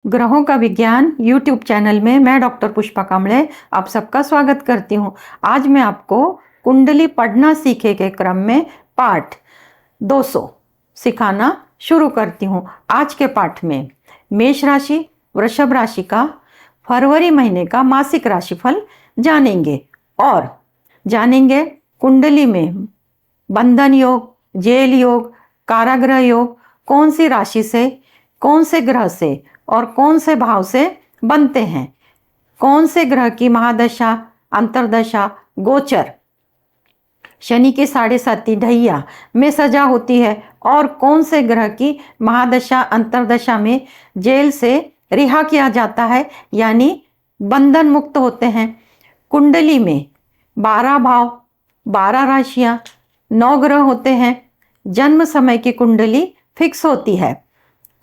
ग्रहों का विज्ञान यूट्यूब चैनल में मैं डॉक्टर पुष्पा कांबळे आप सबका स्वागत करती हूँ। आज मैं आपको कुंडली पढ़ना सीखे के क्रम में पाठ 200 सिखाना शुरू करती हूँ। आज के पाठ में मेष राशि वृषभ राशि का फरवरी महीने का मासिक राशिफल जानेंगे और जानेंगे कुंडली में बंधन योग, जेल योग, कारागृह योग कौन सी राशि से, कौन से ग्रह से और कौन से भाव से बनते हैं, कौन से ग्रह की महादशा, अंतरदशा, गोचर शनि की 7.5 ढैया में सजा होती है और कौन से ग्रह की महादशा, अंतरदशा में जेल से रिहा किया जाता है यानी बंधन मुक्त होते हैं। कुंडली में 12 भाव, 12 राशियां, 9 ग्रह होते हैं। जन्म समय की कुंडली फिक्स होती है।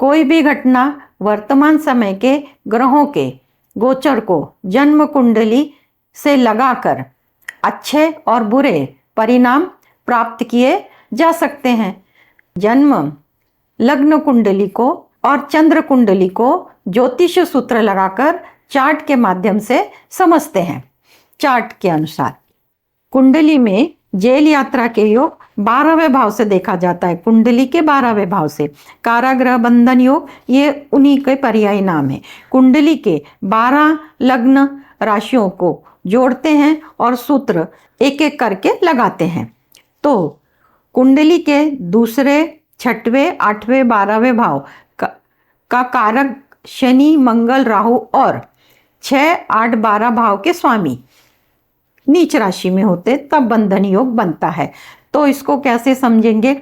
कोई भी घटना वर्तमान समय के ग्रहों के गोचर को जन्म कुंडली से लगाकर अच्छे और बुरे परिणाम प्राप्त किए जा सकते हैं। जन्म लग्न कुंडली को और चंद्र कुंडली को ज्योतिष सूत्र लगाकर चार्ट के माध्यम से समझते हैं। चार्ट के अनुसार कुंडली में जेल यात्रा के योग 12वें भाव से देखा जाता है। कुंडली के 12वें भाव से कारागृह बंधन योग ये उन्हीं के पर्यायी नाम है। कुंडली के 12 लग्न राशियों को जोड़ते हैं और सूत्र एक एक करके लगाते हैं। तो कुंडली के दूसरे, छठवें, 8वें, 12वें भाव का कारक शनि, मंगल, राहु और 6, 8, 12 भाव के स्वामी नीच राशि में होते तब बंधन योग बनता है। तो इसको कैसे समझेंगे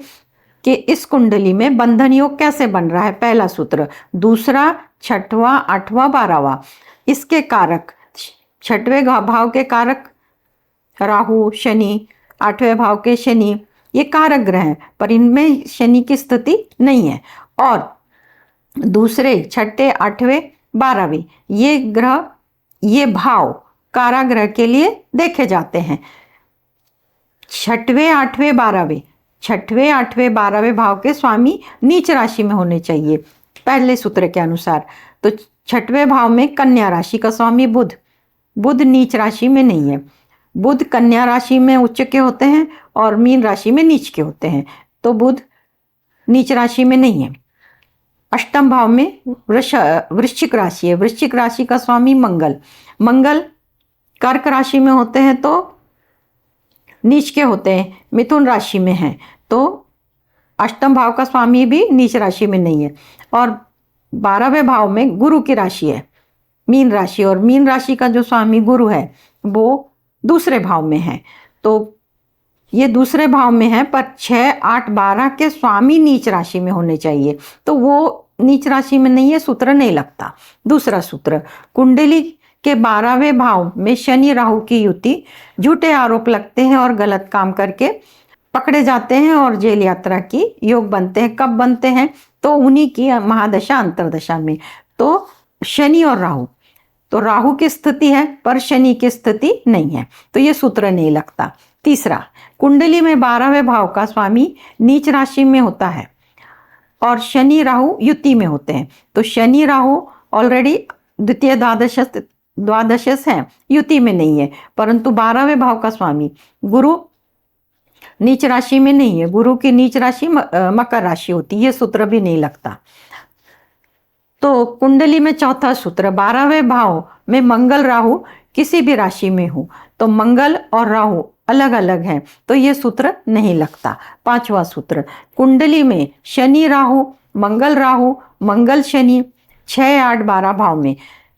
कि इस कुंडली में बंधन योग कैसे बन रहा है। पहला सूत्र, दूसरा, छठवां, 8वां, 12वां इसके कारक, 6वें भाव के कारक राहु, शनि, 8वें भाव के शनि ये कारक ग्रह हैं पर इनमें शनि की स्थिति नहीं है। और दूसरे, छठे, 8वें, 12वें ये ग्रह, ये भाव कारागृह के लिए देखे जाते हैं। 6वें, 8वें, 12वें, 6वें, 8वें, 12वें भाव के स्वामी नीच राशि में होने चाहिए पहले सूत्र के अनुसार। तो 6वें भाव में कन्या राशि का स्वामी बुध, बुध नीच राशि में नहीं है। बुध कन्या राशि में उच्च के होते हैं और मीन राशि में नीच के होते हैं, तो बुध नीच राशि में नहीं है। अष्टम भाव में वृश्चिक राशि है। वृश्चिक राशि का स्वामी मंगल, मंगल कर्क राशि में होते हैं तो नीच के होते हैं, मिथुन राशि में हैं तो अष्टम भाव का स्वामी भी नीच राशि में नहीं है। और 12वें भाव में गुरु की राशि है, मीन राशि, और मीन राशि का जो स्वामी गुरु है वो दूसरे भाव में है। तो ये दूसरे भाव में है पर 6, 8, 12 के स्वामी नीच राशि में होने चाहिए, तो वो नीच राशि में नहीं है, सूत्र नहीं लगता। दूसरा सूत्र, कुंडली के 12वें भाव में शनि राहु की युति, झूठे आरोप लगते हैं और गलत काम करके पकड़े जाते हैं और जेल यात्रा की योग बनते हैं। कब बनते हैं? तो उन्हीं की महादशा, अंतरदशा में। तो शनि और राहु, तो राहु की स्थिति है पर शनि की स्थिति नहीं है, तो ये सूत्र नहीं लगता। तीसरा, कुंडली में 12वें भाव का स्वामी नीच राशि में होता है और शनि राहु युति में होते हैं। तो शनि राहु ऑलरेडी द्वितीय द्वादशस हैं, युति में नहीं है, परंतु 12वें भाव का स्वामी गुरु नीच राशि में नहीं है। गुरु की नीच राशि मकर राशि होती है, ये सूत्र भी नहीं लगता। तो कुंडली में चौथा सूत्र, 12वें भाव में मंगल राहु किसी भी राशि में हो तो मंगल और राहु अलग अलग हैं, तो ये सूत्र नहीं लगता। पांचवा सूत्र, कुंडली में शनि राहु, मंगल राहु, मंगल शनि 6, 8, 12 भाव में,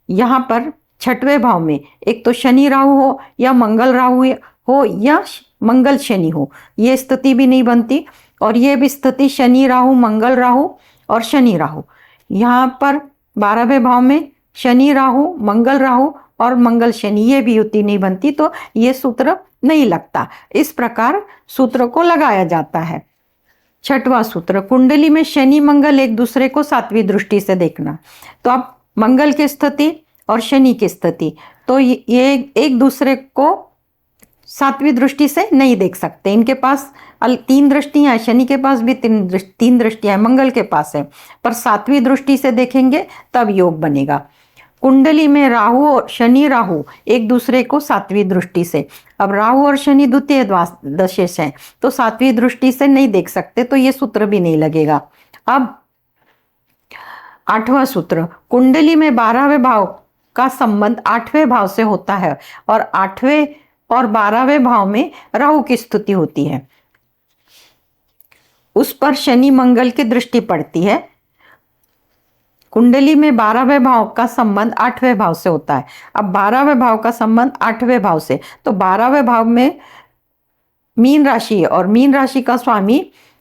यहाँ पर 6वें भाव में एक तो शनि राहु हो या मंगल राहु हो या मंगल शनि हो, ये स्थिति भी नहीं बनती। और ये भी स्थिति शनि राहु, मंगल राहु और शनि राहु, यहाँ पर 12वें भाव में शनि राहु, मंगल राहु और मंगल शनि, ये भी युति नहीं बनती, तो ये सूत्र नहीं लगता। इस प्रकार सूत्र को लगाया जाता है। 6वां सूत्र, कुंडली में शनि मंगल एक दूसरे को 7वीं दृष्टि से देखना। तो अब मंगल की स्थिति और शनि की स्थिति, तो ये एक दूसरे को सातवीं दृष्टि से नहीं देख सकते। इनके पास 3 दृष्टियां हैं, शनि के पास भी 3 दृष्टियां हैं, मंगल के पास है, पर सातवीं दृष्टि से देखेंगे तब योग बनेगा। कुंडली में राहु और शनि राहु एक दूसरे को सातवीं दृष्टि से, अब राहु और शनि द्वितीय दशेश हैं तो सातवीं दृष्टि से नहीं देख सकते, तो ये सूत्र भी नहीं लगेगा। अब 8वां सूत्र, कुंडली में 12वें भाव का संबंध 8वें भाव से होता है और 8वें और 12वें भाव में राहु की स्थिति होती है, उस पर शनि मंगल की दृष्टि पड़ती है। कुंडली में 12वें भाव का संबंध 8वें भाव से होता है। अब 12वें भाव का संबंध 8वें भाव से, तो 12वें भाव में मीन राशि है और मीन राशि का स्वामी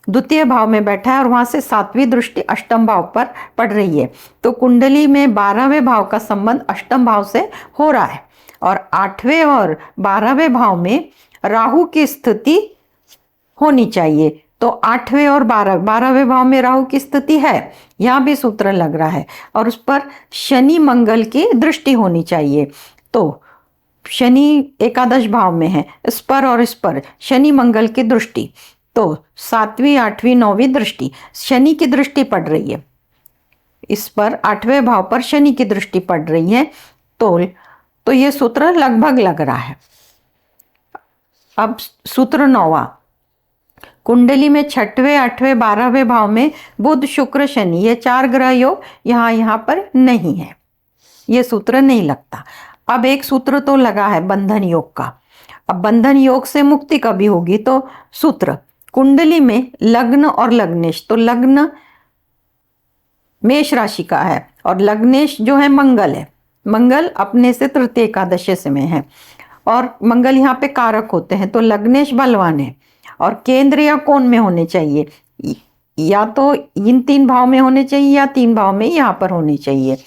द्वितीय भाव में बैठा है और वहां से सातवीं दृष्टि अष्टम भाव पर पड़ रही है। तो कुंडली में 12वें भाव का संबंध अष्टम भाव से हो रहा है और 8वें और 12वें भाव में राहु की स्थिति होनी चाहिए। तो 8वें और 12वें भाव में राहु की स्थिति है, यहाँ भी सूत्र लग रहा है, और उस पर शनि मंगल की दृष्टि होनी चाहिए। तो शनि एकादश भाव में है, इस पर और इस पर शनि मंगल की दृष्टि, तो 7वीं 8वीं 9वीं दृष्टि शनि की दृष्टि पड़ रही है, इस पर 8वें भाव पर शनि की दृष्टि पड़ रही है, तो ये सूत्र लगभग लग रहा है। अब सूत्र 9वां, कुंडली में 6वें 8वें 12वें भाव में बुध शुक्र शनि ये 4 ग्रह योग यहाँ पर नहीं है, ये सूत्र नहीं लगता। अब एक सूत्र तो लगा है बंधन योग का। अब बंधन योग से मुक्ति कभी होगी, तो सूत्र, कुंडली में लग्न और लग्नेश, तो लग्न मेष राशि का है और लग्नेश जो है मंगल है, मंगल अपने से तृतीय एकादशी से में है और मंगल यहाँ पे कारक होते हैं, तो लग्नेश बलवान है और केंद्र या कोण में होने चाहिए, या तो इन 3 भाव में होने चाहिए या 3 भाव में यहाँ पर होने चाहिए,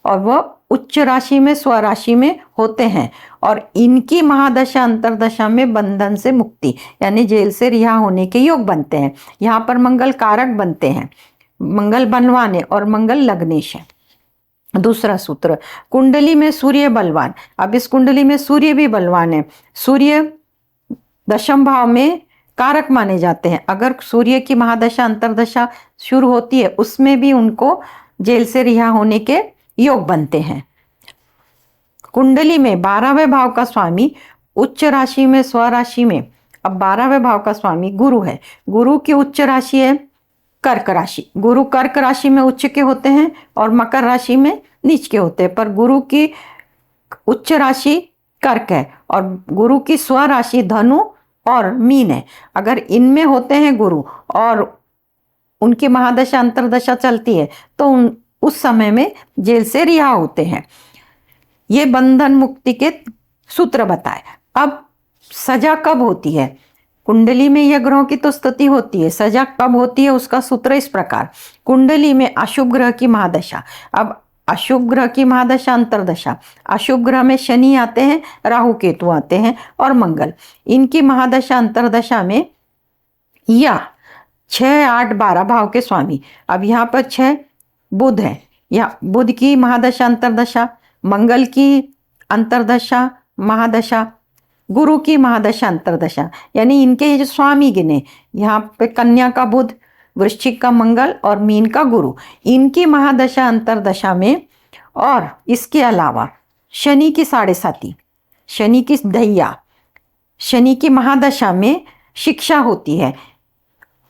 और वह उच्च राशि में स्वराशि में होते हैं और इनकी महादशा अंतरदशा में बंधन से मुक्ति यानी जेल से रिहा होने के योग बनते हैं। यहाँ पर मंगल कारक बनते हैं, मंगल बलवान है और मंगल लग्नेश है। दूसरा सूत्र, कुंडली में सूर्य बलवान, अब इस कुंडली में सूर्य भी बलवान है, सूर्य 10वें भाव में कारक माने जाते हैं, अगर सूर्य की महादशा अंतरदशा शुरू होती है उसमें भी उनको जेल से रिहा होने के योग बनते हैं। कुंडली में 12वें भाव का स्वामी उच्च राशि में स्वराशि में, अब 12वें भाव का स्वामी गुरु है, गुरु की उच्च राशि है कर्क राशि, गुरु कर्क राशि में उच्च के होते हैं और मकर राशि में नीच के होते हैं, पर गुरु की उच्च राशि कर्क है और गुरु की स्वराशि धनु और मीन है। अगर इनमें होते हैं गुरु और उनकी महादशा अंतरदशा चलती है तो उस समय में जेल से रिहा होते हैं। ये बंधन मुक्ति के सूत्र बताए। अब सजा कब होती है, कुंडली में यह ग्रहों की तो स्थिति होती है, सजा कब होती है उसका सूत्र इस प्रकार, कुंडली में अशुभ ग्रह की महादशा, अब अशुभ ग्रह की महादशा अंतरदशा, अशुभ ग्रह में शनि आते हैं, राहु केतु आते हैं और मंगल, इनकी महादशा अंतरदशा में या 6 8 12 भाव के स्वामी, अब यहाँ पर 6 बुध है, या बुध की महादशा अंतरदशा, मंगल की अंतरदशा महादशा, गुरु की महादशा अंतरदशा, यानी इनके ये जो स्वामी गिने, यहाँ पे कन्या का बुध, वृश्चिक का मंगल और मीन का गुरु, इनकी महादशा अंतरदशा में, और इसके अलावा शनि की 7.5, शनि की दैया, शनि की महादशा में शिक्षा होती है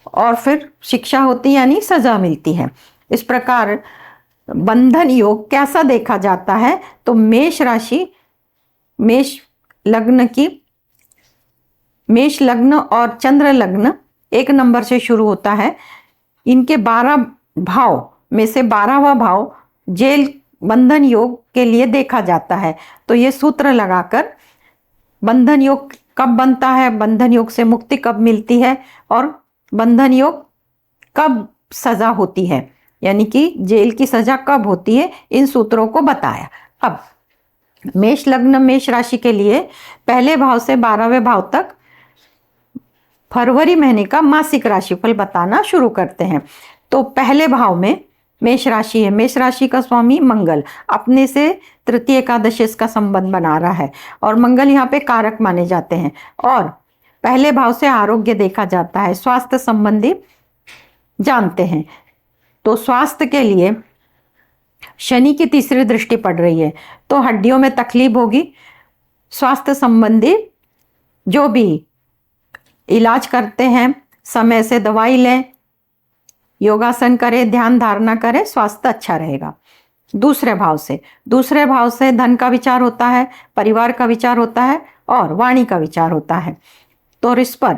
और फिर शिक्षा होती यानी सजा मिलती है। इस प्रकार बंधन योग कैसा देखा जाता है, तो मेष राशि, मेष लग्न और चंद्र लग्न 1 नंबर से शुरू होता है, इनके 12 भाव में से 12वां भाव जेल बंधन योग के लिए देखा जाता है। तो ये सूत्र लगाकर बंधन योग कब बनता है, बंधन योग से मुक्ति कब मिलती है और बंधन योग कब सजा होती है, यानी कि जेल की सजा कब होती है, इन सूत्रों को बताया। अब मेष लग्न मेष राशि के लिए पहले भाव से 12वें भाव तक फरवरी महीने का मासिक राशिफल बताना शुरू करते हैं। तो पहले भाव में मेष राशि है, मेष राशि का स्वामी मंगल अपने से तृतीय एकादशी का संबंध बना रहा है और मंगल यहाँ पे कारक माने जाते हैं और पहले भाव से आरोग्य देखा जाता है, स्वास्थ्य संबंधी जानते हैं। तो स्वास्थ्य के लिए शनि की तीसरी दृष्टि पड़ रही है तो हड्डियों में तकलीफ होगी। स्वास्थ्य संबंधी जो भी इलाज करते हैं समय से दवाई लें, योगासन करें, ध्यान धारणा करें, स्वास्थ्य अच्छा रहेगा। दूसरे भाव से धन का विचार होता है, परिवार का विचार होता है और वाणी का विचार होता है। तो इस पर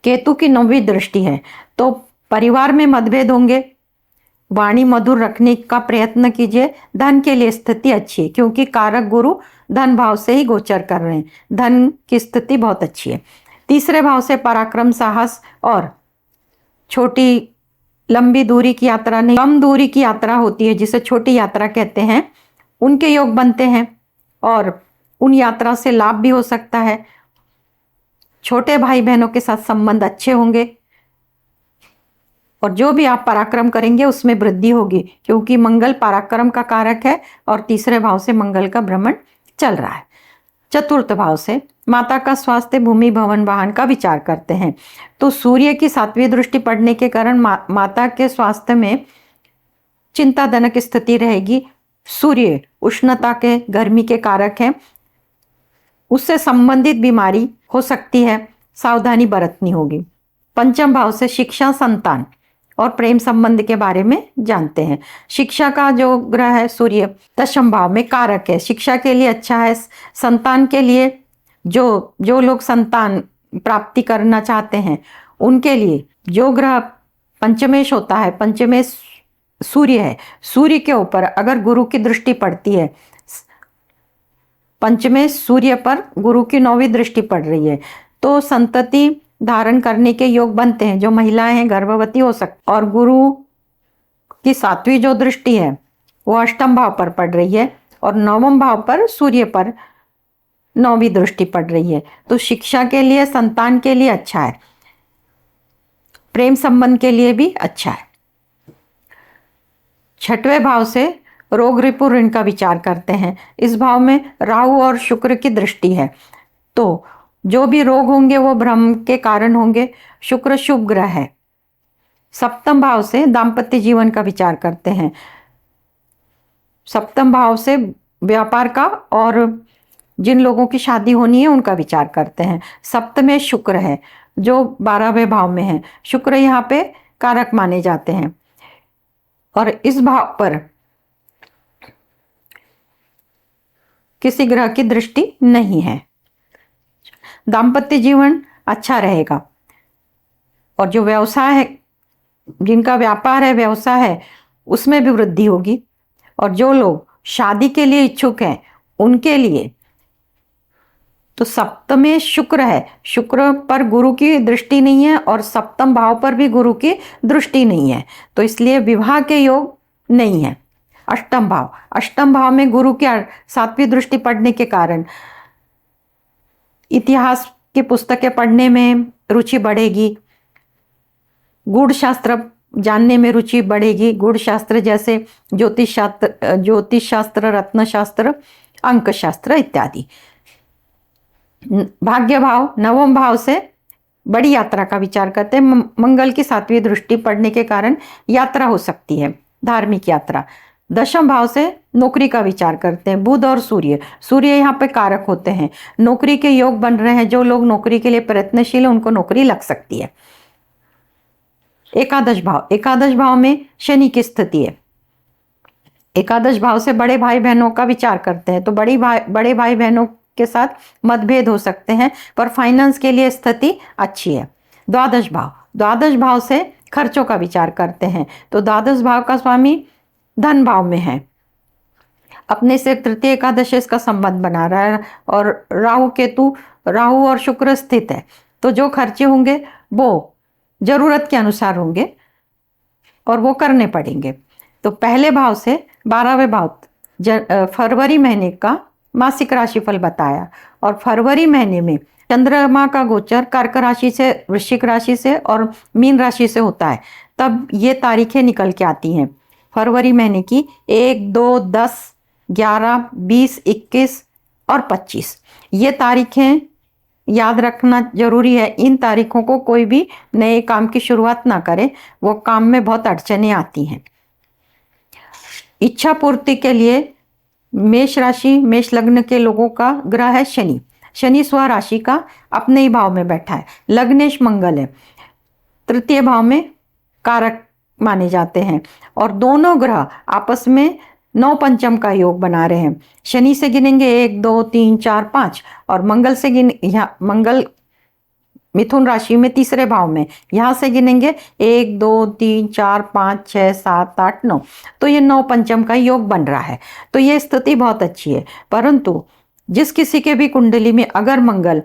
केतु की 9वीं दृष्टि है तो परिवार में मतभेद होंगे, वाणी मधुर रखने का प्रयत्न कीजिए। धन के लिए स्थिति अच्छी है क्योंकि कारक गुरु धन भाव से ही गोचर कर रहे हैं, धन की स्थिति बहुत अच्छी है। तीसरे भाव से पराक्रम, साहस और छोटी लंबी दूरी की यात्रा नहीं, कम दूरी की यात्रा होती है जिसे छोटी यात्रा कहते हैं, उनके योग बनते हैं और उन यात्रा से लाभ भी हो सकता है। छोटे भाई बहनों के साथ संबंध अच्छे होंगे और जो भी आप पराक्रम करेंगे उसमें वृद्धि होगी क्योंकि मंगल पराक्रम का कारक है और तीसरे भाव से मंगल का भ्रमण चल रहा है। चतुर्थ भाव से माता का स्वास्थ्य, भूमि, भवन, वाहन का विचार करते हैं तो सूर्य की 7वीं दृष्टि पड़ने के कारण माता के स्वास्थ्य में चिंताजनक स्थिति रहेगी। सूर्य उष्णता के, गर्मी के कारक हैं, उससे संबंधित बीमारी हो सकती है, सावधानी बरतनी होगी। पंचम भाव से शिक्षा, संतान और प्रेम संबंध के बारे में जानते हैं। शिक्षा का जो ग्रह है सूर्य दशम भाव में कारक है, शिक्षा के लिए अच्छा है। संतान के लिए जो लोग संतान प्राप्ति करना चाहते हैं उनके लिए जो ग्रह पंचमेश होता है, पंचमेश सूर्य है, सूर्य के ऊपर अगर गुरु की दृष्टि पड़ती है, पंचमेश सूर्य पर गुरु की 9वीं दृष्टि पड़ रही है तो संतति धारण करने के योग बनते हैं। जो महिलाएं हैं गर्भवती हो सकती और गुरु की 7वीं जो दृष्टि है वो अष्टम भाव पर पड़ रही है और 9वें भाव पर सूर्य पर 9वीं दृष्टि पड़ रही है तो शिक्षा के लिए, संतान के लिए अच्छा है, प्रेम संबंध के लिए भी अच्छा है। 6वें भाव से रोग, रिपु, ऋण का विचार करते हैं। इस भाव में राहु और शुक्र की दृष्टि है तो जो भी रोग होंगे वो भ्रम के कारण होंगे। शुक्र शुभ ग्रह है। 7वें भाव से दाम्पत्य जीवन का विचार करते हैं। 7वें भाव से व्यापार का और जिन लोगों की शादी होनी है उनका विचार करते हैं। 7वें शुक्र है जो 12वें भाव में है। शुक्र यहाँ पे कारक माने जाते हैं और इस भाव पर किसी ग्रह की दृष्टि नहीं है। दाम्पत्य जीवन अच्छा रहेगा और जो व्यवसाय है, जिनका व्यापार है, व्यवसाय है, उसमें भी वृद्धि होगी और जो लोग शादी के लिए इच्छुक हैं उनके लिए तो 7वें शुक्र है, शुक्र पर गुरु की दृष्टि नहीं है और 7वें भाव पर भी गुरु की दृष्टि नहीं है तो इसलिए विवाह के योग नहीं है। अष्टम भाव में गुरु की 7वीं दृष्टि पड़ने के कारण इतिहास की पुस्तकें पढ़ने में रुचि बढ़ेगी, गूढ़ शास्त्र जानने में रुचि बढ़ेगी। गूढ़ शास्त्र जैसे ज्योतिष शास्त्र, रत्न शास्त्र, अंक शास्त्र इत्यादि। भाग्य भाव 9वें भाव से बड़ी यात्रा का विचार करते हैं। मंगल की 7वीं दृष्टि पड़ने के कारण यात्रा हो सकती है, धार्मिक यात्रा। 10वें भाव से नौकरी का विचार करते हैं। बुध और सूर्य यहाँ पे कारक होते हैं, नौकरी के योग बन रहे हैं। जो लोग नौकरी के लिए प्रयत्नशील है उनको नौकरी लग सकती है। एकादश भाव में शनि की स्थिति है। एकादश भाव से बड़े भाई बहनों का विचार करते हैं तो बड़े भाई बहनों के साथ मतभेद हो सकते हैं पर फाइनेंस के लिए स्थिति अच्छी है। द्वादश भाव से खर्चों का विचार करते हैं तो द्वादश भाव का स्वामी धन भाव में है, अपने से तृतीय एकादशी इसका संबंध बना रहा है और राहु और शुक्र स्थित है तो जो खर्चे होंगे वो जरूरत के अनुसार होंगे और वो करने पड़ेंगे। तो पहले भाव से 12वें भाव फरवरी महीने का मासिक राशिफल बताया और फरवरी महीने में चंद्रमा का गोचर कर्क राशि से वृश्चिक राशि से और मीन राशि से होता है तब ये तारीखें निकल के आती हैं फरवरी महीने की 1, 2, 10, 11, 20, 21 और 25। ये तारीखें याद रखना जरूरी है। इन तारीखों को कोई भी नए काम की शुरुआत ना करे, वो काम में बहुत अड़चने आती हैं। इच्छा पूर्ति के लिए मेष राशि, मेष लग्न के लोगों का ग्रह है शनि। शनि स्व राशि का अपने ही भाव में बैठा है। लग्नेश मंगल है, तृतीय भाव में कारक माने जाते हैं और दोनों ग्रह आपस में 9 पंचम का योग बना रहे हैं। शनि से गिनेंगे 1, 2, 3, 4, 5 और मंगल से मंगल मिथुन राशि में तीसरे भाव में, यहां से गिनेंगे 1, 2, 3, 4, 5, 6, 7, 8, 9। तो ये 9 पंचम का योग बन रहा है। तो ये स्थिति बहुत अच्छी है। परंतु जिस किसी के भी कुंडली में अगर मंगल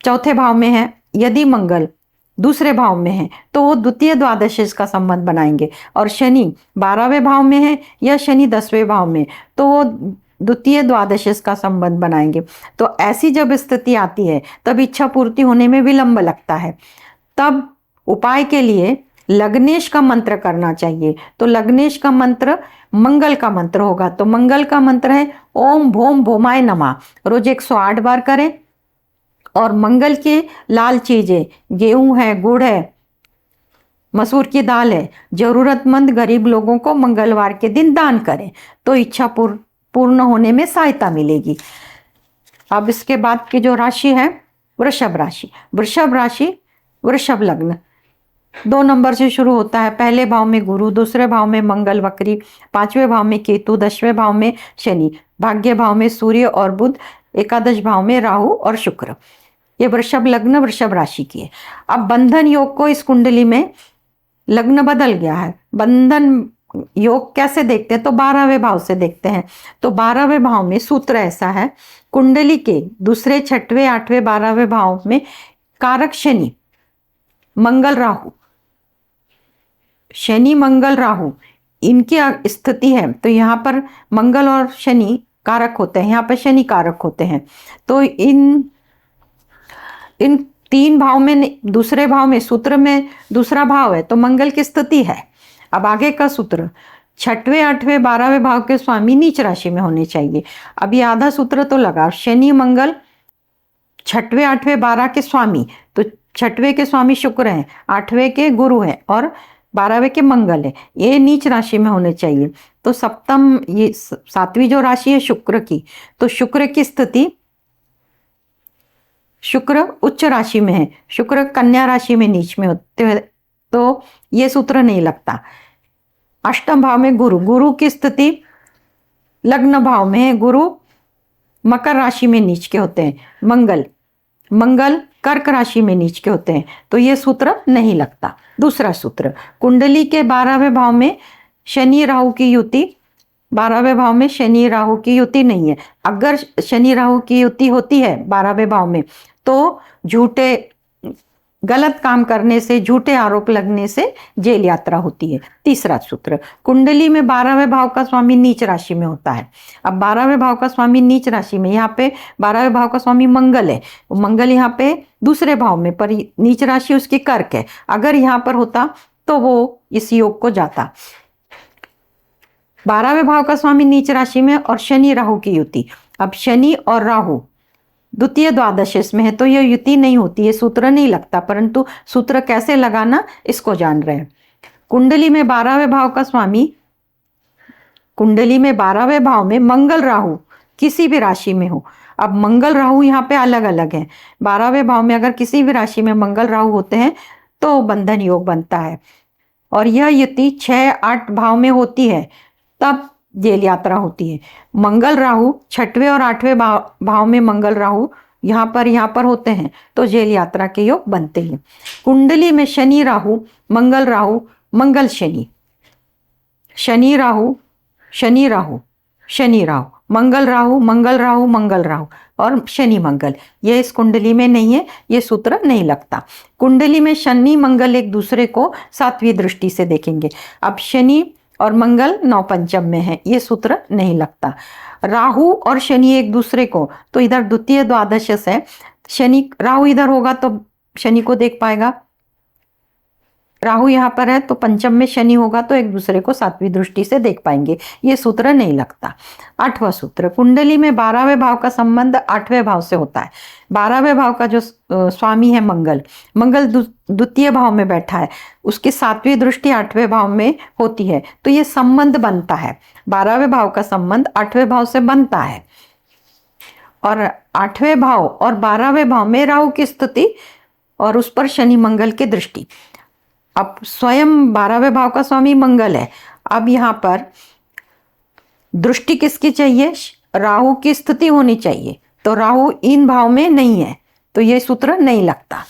चौथे भाव में है, यदि मंगल दूसरे भाव में है, तो वो द्वितीय द्वादश का संबंध बनाएंगे। और शनि 12वें भाव में है या शनि 10वें भाव में, तो वो द्वितीय द्वादश का संबंध बनाएंगे। तो ऐसी जब स्थिति आती है तब इच्छा पूर्ति होने में विलंब लगता है। तब उपाय के लिए लग्नेश का मंत्र करना चाहिए। तो लग्नेश का मंत्र मंगल का मंत्र होगा। तो मंगल का मंत्र है ओम भोम भोमाय नमः। रोज 108 बार करें। और मंगल के लाल चीजें, गेहूं है, गुड़ है, मसूर की दाल है, जरूरतमंद गरीब लोगों को मंगलवार के दिन दान करें, तो इच्छा पूर्ण होने में सहायता मिलेगी। अब इसके बाद की जो राशि है वृषभ राशि। वृषभ राशि वृषभ लग्न 2 नंबर से शुरू होता है। पहले भाव में गुरु, दूसरे भाव में मंगल वक्री, 5वें भाव में केतु, 10वें भाव में शनि, भाग्य भाव में सूर्य और बुध, एकादश भाव में राहु और शुक्र। ये वृषभ लग्न वृषभ राशि की है। अब बंधन योग को इस कुंडली में लग्न बदल गया है। बंधन योग कैसे देखते हैं? तो 12वें भाव से देखते हैं। तो 12वें भाव में सूत्र ऐसा है, कुंडली के दूसरे, 6वें, 8वें, 12वें भाव में कारक शनि, मंगल राहु, शनि मंगल राहु इनकी स्थिति है। तो यहाँ पर मंगल और शनि कारक होते हैं, यहाँ पर शनि कारक होते हैं। तो इन 3 भाव में, दूसरे भाव में सूत्र में दूसरा भाव है तो मंगल की स्थिति है। अब आगे का सूत्र 6वें, 8वें, 12वें भाव के स्वामी नीच राशि में होने चाहिए। अब ये आधा सूत्र तो लगा, शनि मंगल 6वें, 8वें, 12 के स्वामी, तो 6वें के स्वामी शुक्र हैं, 8वें के गुरु हैं और 12वें के मंगल है। ये नीच राशि में होने चाहिए। तो सप्तम, ये 7वीं जो राशि है शुक्र की, तो शुक्र की स्थिति, शुक्र उच्च राशि में है, शुक्र कन्या राशि में नीच में होते हैं, तो ये सूत्र नहीं लगता। अष्टम भाव में गुरु, गुरु की स्थिति लग्न भाव में है, गुरु मकर राशि में नीच के होते हैं। मंगल कर्क राशि में नीच के होते हैं, तो ये सूत्र नहीं लगता। दूसरा सूत्र, कुंडली के 12वें भाव में शनि राहु की युति, 12वें भाव में शनि राहु की युति नहीं है। अगर शनि राहु की युति होती है 12वें भाव में, तो झूठे गलत काम करने से, झूठे आरोप लगने से जेल यात्रा होती है। तीसरा सूत्र, कुंडली में 12वें भाव का स्वामी नीच राशि में होता है। अब 12वें भाव का स्वामी नीच राशि में, यहाँ पे 12वें भाव का स्वामी मंगल है, मंगल यहाँ पे दूसरे भाव में, पर नीच राशि उसकी कर्क है। अगर यहाँ पर होता तो वो इस योग को जाता। 12वें भाव का स्वामी नीच राशि में और शनि राहु की युति। अब शनि और राहु द्वितीय द्वादश में है, तो यह युति नहीं होती है, सूत्र नहीं लगता। परंतु सूत्र कैसे लगाना इसको जान रहे हैं। कुंडली में 12वें भाव का स्वामी, कुंडली में 12वें भाव में मंगल राहु किसी भी राशि में हो। अब मंगल राहु यहाँ पे अलग अलग है। 12वें भाव में अगर किसी भी राशि में मंगल राहु होते हैं तो बंधन योग बनता है। और यह युति 6, 8 भाव में होती है, तब जेल यात्रा होती है। मंगल राहु 6वें और 8वें भाव में मंगल राहु यहाँ पर होते हैं, तो जेल यात्रा के योग बनते हैं। कुंडली में शनि राहु, मंगल राहु, मंगल शनि, शनि राहु, शनि राहु, शनि राहु, मंगल राहु, मंगल राहु, मंगल राहु और शनि मंगल, ये इस कुंडली में नहीं है, ये सूत्र नहीं लगता। कुंडली में शनि मंगल एक दूसरे को 7वीं दृष्टि से देखेंगे। अब शनि और मंगल 9 पंचम में है, ये सूत्र नहीं लगता। राहु और शनि एक दूसरे को, तो इधर द्वितीय द्वादश है, शनि राहु इधर होगा तो शनि को देख पाएगा, राहु यहाँ पर है तो पंचम में शनि होगा तो एक दूसरे को सातवीं दृष्टि से देख पाएंगे, ये सूत्र नहीं लगता। 8वां सूत्र, कुंडली में 12वें भाव का संबंध 8वें भाव से होता है। 12वें भाव का जो स्वामी है मंगल, मंगल द्वितीय भाव में बैठा है, उसकी सातवीं दृष्टि 8वें भाव में होती है, तो ये संबंध बनता है। 12वें भाव का संबंध 8वें भाव से बनता है और 8वें भाव और 12वें भाव में राहु की स्थिति और उस पर शनि मंगल की दृष्टि। अब स्वयं 12वें भाव का स्वामी मंगल है, अब यहाँ पर दृष्टि किसकी चाहिए? राहु की स्थिति होनी चाहिए, तो राहु इन भाव में नहीं है तो ये सूत्र नहीं लगता।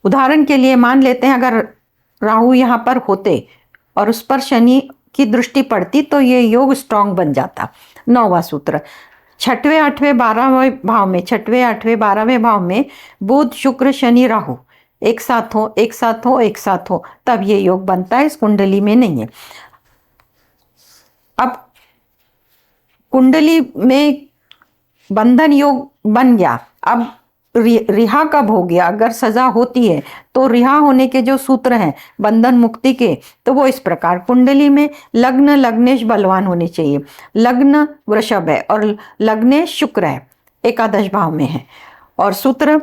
उदाहरण के लिए मान लेते हैं अगर राहु यहाँ पर होते और उस पर शनि की दृष्टि पड़ती तो ये योग स्ट्रांग बन जाता। 9वां सूत्र, 6वें 8वें 12वें भाव में, 6वें 8वें 12वें भाव में बुध शुक्र शनि राहु एक साथ हो, एक साथ हो, एक साथ हो, तब ये योग बनता है, इस कुंडली में नहीं है। अब कुंडली में बंधन योग बन गया, अब रिहा कब हो गया? अगर सजा होती है तो रिहा होने के जो सूत्र हैं बंधन मुक्ति के, तो वो इस प्रकार, कुंडली में लग्न लग्नेश बलवान होने चाहिए। लग्न वृषभ है और लग्नेश शुक्र है, एकादश भाव में है और सूत्र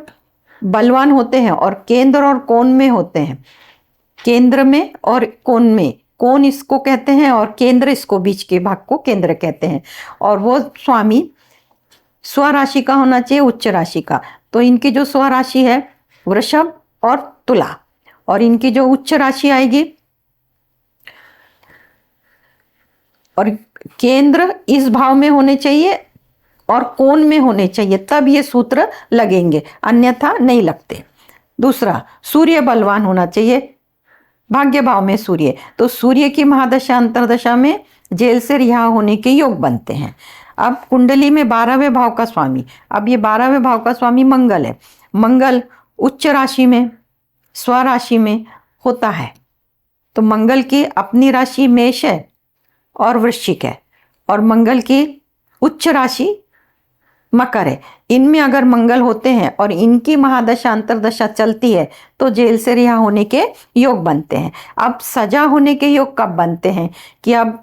बलवान होते हैं और केंद्र और कोण में होते हैं। केंद्र में और कोण में, कोण इसको कहते हैं और केंद्र इसको, बीच के भाग को केंद्र कहते हैं। और वो स्वामी स्वराशि का होना चाहिए, उच्च राशि का। तो इनकी जो स्वराशि है वृषभ और तुला, और इनकी जो उच्च राशि आएगी और केंद्र इस भाव में होने चाहिए और कोण में होने चाहिए, तब ये सूत्र लगेंगे, अन्यथा नहीं लगते। दूसरा, सूर्य बलवान होना चाहिए, भाग्य भाव में सूर्य, तो सूर्य की महादशा अंतरदशा में जेल से रिहा होने के योग बनते हैं। अब कुंडली में 12वें भाव का स्वामी, अब ये 12वें भाव का स्वामी मंगल है, मंगल उच्च राशि में स्वराशि में होता है, तो मंगल की अपनी राशि मेष है और वृश्चिक है और मंगल की उच्च राशि मकर है। इनमें अगर मंगल होते हैं और इनकी महादशा अंतरदशा चलती है तो जेल से रिहा होने के योग बनते हैं। अब सजा होने के योग कब बनते हैं कि अब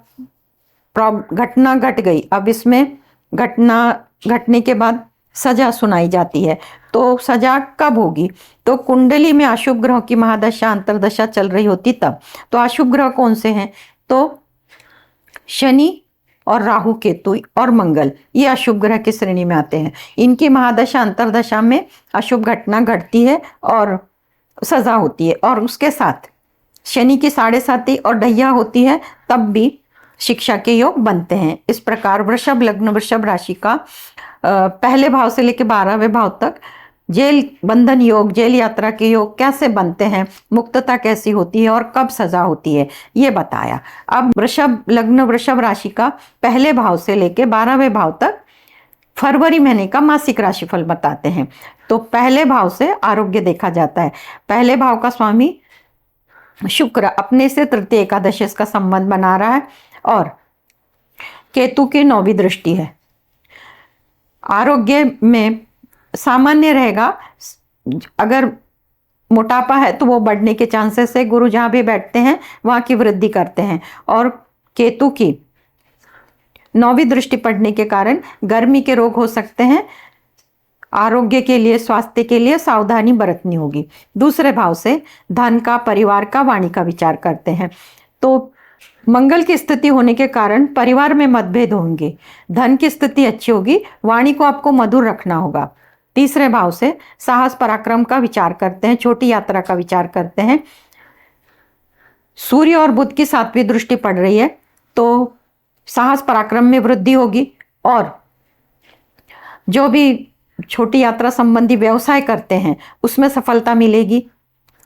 घटना घट गई, अब इसमें घटना घटने के बाद सजा सुनाई जाती है, तो सजा कब होगी? तो कुंडली में अशुभ ग्रह की महादशा अंतरदशा चल रही होती तब। तो अशुभ ग्रह कौन से हैं? तो शनि और राहु केतु और मंगल, ये अशुभ ग्रह की श्रेणी में आते हैं। इनकी महादशा अंतरदशा में अशुभ घटना घटती है और सजा होती है, और उसके साथ शनि की 7.5 और ढैया होती है, तब भी शिक्षा के योग बनते हैं। इस प्रकार वृषभ लग्न वृषभ राशि का पहले भाव से लेकर 12वें भाव तक जेल बंधन योग, जेल यात्रा के योग कैसे बनते हैं, मुक्तता कैसी होती है और कब सजा होती है, ये बताया। अब वृषभ लग्न वृषभ राशि का पहले भाव से लेकर 12वें भाव तक फरवरी महीने का मासिक राशिफल बताते हैं। तो पहले भाव से आरोग्य देखा जाता है। पहले भाव का स्वामी शुक्र अपने से तृतीय एकादश का संबंध बना रहा है और केतु की 9वीं दृष्टि है। आरोग्य में सामान्य रहेगा, अगर मोटापा है तो वो बढ़ने के चांसेस है, गुरु जहाँ भी बैठते हैं वहाँ की वृद्धि करते हैं, और केतु की 9वीं दृष्टि पड़ने के कारण गर्मी के रोग हो सकते हैं। आरोग्य के लिए, स्वास्थ्य के लिए सावधानी बरतनी होगी। दूसरे भाव से धन का, परिवार का, वाणी का विचार करते हैं, तो मंगल की स्थिति होने के कारण परिवार में मतभेद होंगे, धन की स्थिति अच्छी होगी, वाणी को आपको मधुर रखना होगा। तीसरे भाव से साहस पराक्रम का विचार करते हैं, छोटी यात्रा का विचार करते हैं। सूर्य और बुध की 7वीं दृष्टि पड़ रही है तो साहस पराक्रम में वृद्धि होगी, और जो भी छोटी यात्रा संबंधी व्यवसाय करते हैं उसमें सफलता मिलेगी,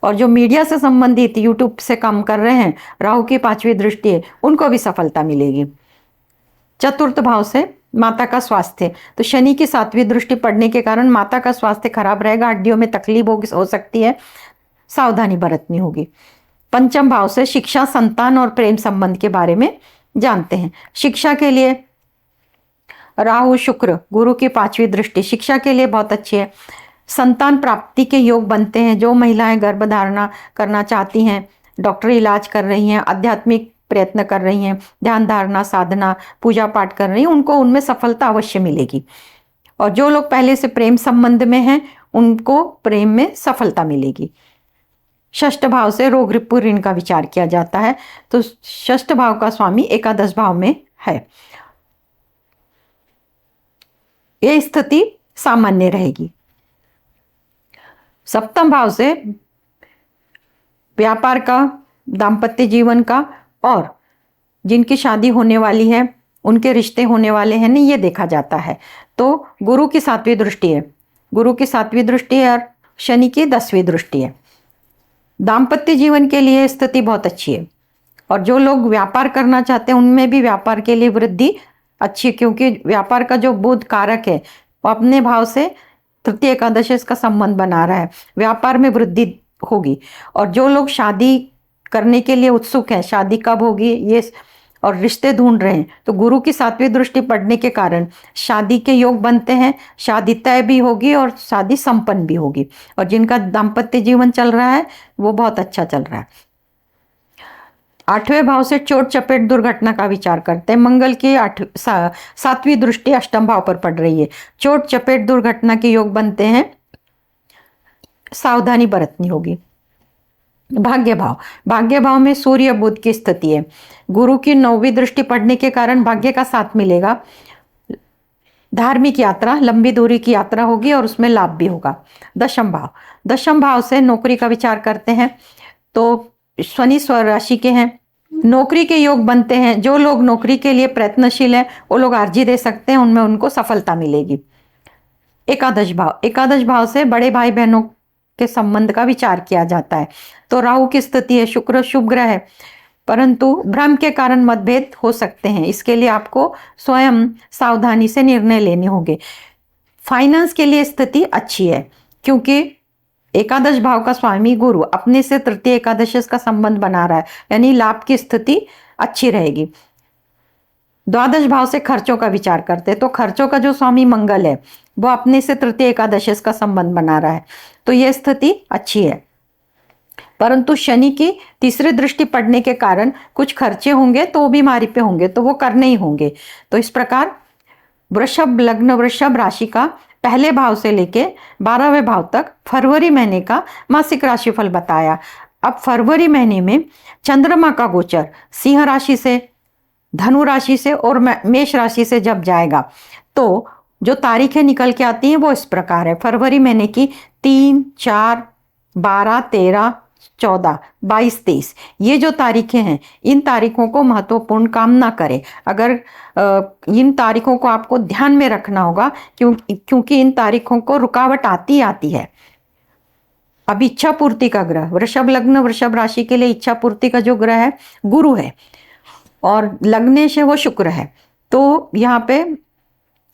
और जो मीडिया से संबंधित यूट्यूब से काम कर रहे हैं, राहु की 5वीं दृष्टि है, उनको भी सफलता मिलेगी। चतुर्थ भाव से माता का स्वास्थ्य, तो शनि की 7वीं दृष्टि पड़ने के कारण माता का स्वास्थ्य खराब रहेगा, हड्डियों में तकलीफ हो सकती है, सावधानी बरतनी होगी। पंचम भाव से शिक्षा, संतान और प्रेम संबंध के बारे में जानते हैं। शिक्षा के लिए राहु शुक्र गुरु की 5वीं दृष्टि शिक्षा के लिए बहुत अच्छी है। संतान प्राप्ति के योग बनते हैं। जो महिलाएं गर्भधारणा करना चाहती हैं, डॉक्टरी इलाज कर रही हैं, आध्यात्मिक प्रयत्न कर रही हैं, ध्यान धारणा साधना पूजा पाठ कर रही हैं, उनको उनमें सफलता अवश्य मिलेगी। और जो लोग पहले से प्रेम संबंध में हैं, उनको प्रेम में सफलता मिलेगी। षष्ठ भाव से रोग रिपु ऋण का विचार किया जाता है, तो षष्ठ भाव का स्वामी एकादश भाव में है। यह स्थिति सामान्य रहेगी। सप्तम भाव से व्यापार का, दाम्पत्य जीवन का और जिनकी शादी होने वाली है, उनके रिश्ते होने वाले हैं, नहीं, ये देखा जाता है। तो गुरु की 7वीं दृष्टि है, गुरु की 7वीं दृष्टि है और शनि की 10वीं दृष्टि है। दाम्पत्य जीवन के लिए स्थिति बहुत अच्छी है। और जो लोग व्यापार करना चाहते हैं, उनमें भी व्यापार के लिए वृद्धि अच्छी है, क्योंकि व्यापार का जो बुध कारक है वो अपने भाव से तृतीय एकादश का संबंध बना रहा है, व्यापार में वृद्धि होगी। और जो लोग शादी करने के लिए उत्सुक हैं, शादी कब होगी ये, और रिश्ते ढूंढ रहे हैं, तो गुरु की 7वीं दृष्टि पड़ने के कारण शादी के योग बनते हैं, शादी तय भी होगी और शादी संपन्न भी होगी। और जिनका दाम्पत्य जीवन चल रहा है वो बहुत अच्छा चल रहा है। 8वें भाव से चोट चपेट दुर्घटना का विचार करते हैं। मंगल की 7वीं दृष्टि अष्टम भाव पर पड़ रही है। चोट चपेट दुर्घटना के योग बनते हैं, सावधानी बरतनी होगी। भाग्य भाव, भाग्य भाव में सूर्य बुध की स्थिति है। गुरु की 9वीं दृष्टि पड़ने के कारण भाग्य का साथ मिलेगा। धार्मिक यात्रा, लंबी दूरी की यात्रा होगी और उसमें लाभ भी होगा। दशम भाव, दशम भाव से नौकरी का विचार करते हैं, तो शनि स्वर राशि के हैं, नौकरी के योग बनते हैं। जो लोग नौकरी के लिए प्रयत्नशील हैं वो लोग अर्जी दे सकते हैं, उनमें उनको सफलता मिलेगी। एकादश भाव, एकादश भाव से बड़े भाई बहनों के संबंध का विचार किया जाता है। तो राहु की स्थिति है, शुक्र शुभ ग्रह है, परंतु भ्रम के कारण मतभेद हो सकते हैं। इसके लिए आपको स्वयं सावधानी से निर्णय लेने होंगे। फाइनेंस के लिए स्थिति अच्छी है, क्योंकि एकादश भाव का स्वामी गुरु अपने से तृतीय एकादश का संबंध बना रहा है, यानी लाभ की स्थिति अच्छी रहेगी। द्वादश भाव से खर्चों का विचार करते हैं, तो खर्चों का जो स्वामी मंगल है वो अपने से तृतीय एकादश का संबंध बना रहा है, तो यह स्थिति अच्छी है। परंतु शनि की 3री दृष्टि पड़ने के कारण कुछ खर्चे होंगे, तो बीमारी पे होंगे, तो वो करने ही होंगे। तो इस प्रकार वृषभ लग्न, वृषभ राशि का पहले भाव से लेके 12वें भाव तक फरवरी महीने का मासिक राशिफल बताया। अब फरवरी महीने में चंद्रमा का गोचर सिंह राशि से, धनु राशि से और मेष राशि से जब जाएगा, तो जो तारीखें निकल के आती हैं वो इस प्रकार है। फरवरी महीने की 3, 4, 12, 13, 14, 22, 23 ये जो तारीखें हैं, इन तारीखों को महत्वपूर्ण काम ना करें। अगर इन तारीखों को आपको ध्यान में रखना होगा, क्योंकि इन तारीखों को रुकावट आती है। अब इच्छा पूर्ति का ग्रह, वृषभ लग्न वृषभ राशि के लिए इच्छा पूर्ति का जो ग्रह है गुरु है, और लग्नेश है वो शुक्र है। तो यहाँ पे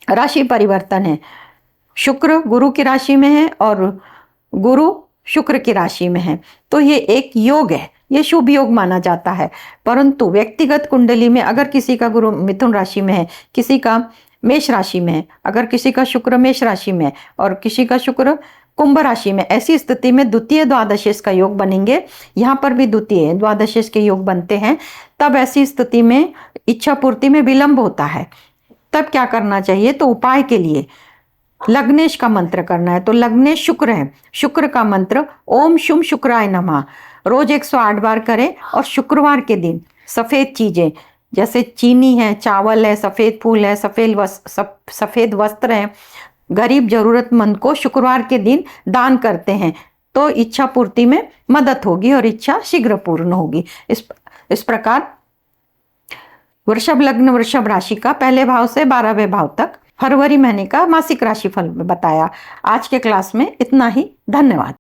राशि परिवर्तन है, शुक्र गुरु की राशि में है और गुरु शुक्र की राशि में है, तो ये एक योग है, ये शुभ योग माना जाता है। परंतु व्यक्तिगत कुंडली में अगर किसी का गुरु मिथुन राशि में है, किसी का मेष राशि में है, अगर किसी का शुक्र मेष राशि में है और किसी का शुक्र कुंभ राशि में, ऐसी स्थिति में द्वितीय द्वादशेश का योग बनेंगे। यहाँ पर भी द्वितीय द्वादशेश के योग बनते हैं। तब ऐसी स्थिति में इच्छा पूर्ति में विलंब होता है। तब क्या करना चाहिए? तो उपाय के लिए लग्नेश का मंत्र करना है। तो लग्नेश शुक्र है, शुक्र का मंत्र ओम शुम शुक्राय नमः रोज 108 बार करें। और शुक्रवार के दिन सफ़ेद चीज़ें जैसे चीनी है, चावल है, सफ़ेद फूल है, सफ़ेद वस्त्र है, गरीब जरूरतमंद को शुक्रवार के दिन दान करते हैं, तो इच्छा पूर्ति में मदद होगी और इच्छा शीघ्र पूर्ण होगी। इस प्रकार वृषभ लग्न वृषभ राशि का पहले भाव से 12वें भाव तक फरवरी महीने का मासिक राशिफल बताया। आज के क्लास में इतना ही। धन्यवाद।